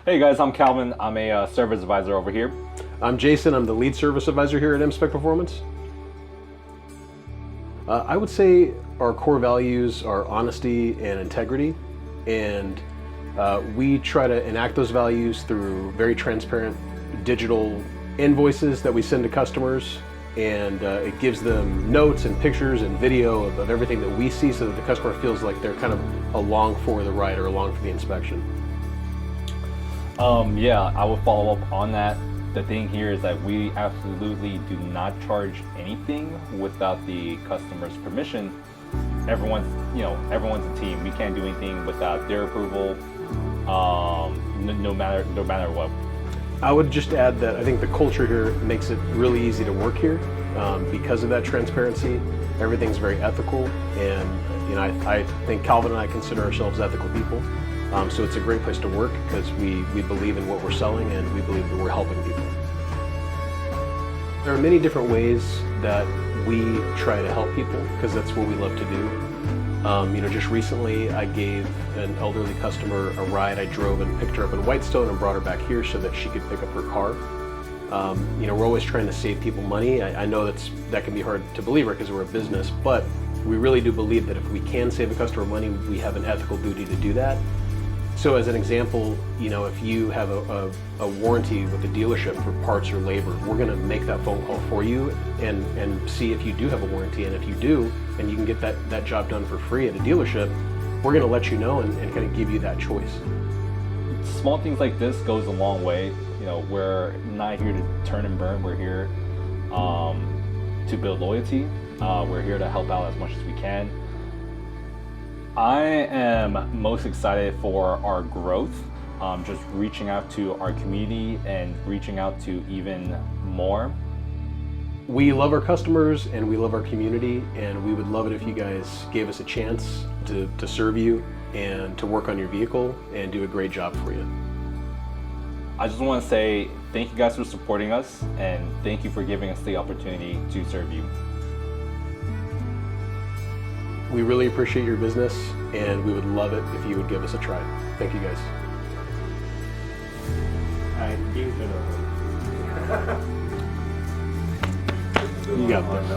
Hey guys, I'm Calvin. I'm a service advisor over here. I'm Jason. I'm the lead service advisor here at M-Spec Performance. I would say our core values are honesty and integrity, and we try to enact those values through very transparent digital invoices that we send to customers, and it gives them notes and pictures and video of everything that we see so that the customer feels like they're kind of along for the ride or along for the inspection. Yeah, I will follow up on that. The thing here is that we absolutely do not charge anything without the customer's permission. Everyone's a team. We can't do anything without their approval, no matter what. I would just add that I think the culture here makes it really easy to work here because of that transparency. Everything's very ethical, and I think Calvin and I consider ourselves ethical people. So it's a great place to work because we believe in what we're selling and we believe that we're helping people. There are many different ways that we try to help people because that's what we love to do. Just recently I gave an elderly customer a ride. I drove and picked her up in Whitestone and brought her back here so that she could pick up her car. We're always trying to save people money. I know that can be hard to believe because we're a business, but we really do believe that if we can save a customer money, we have an ethical duty to do that. So as an example, if you have a warranty with a dealership for parts or labor, we're going to make that phone call for you and see if you do have a warranty. And if you do, and you can get that job done for free at a dealership, we're going to let you know and kind of give you that choice. Small things like this goes a long way. We're not here to turn and burn. We're here to build loyalty. We're here to help out as much as we can. I am most excited for our growth, just reaching out to our community and reaching out to even more. We love our customers and we love our community, and we would love it if you guys gave us a chance to serve you and to work on your vehicle and do a great job for you. I just want to say thank you guys for supporting us, and thank you for giving us the opportunity to serve you. We really appreciate your business, and we would love it if you would give us a try. Thank you, guys. You got this.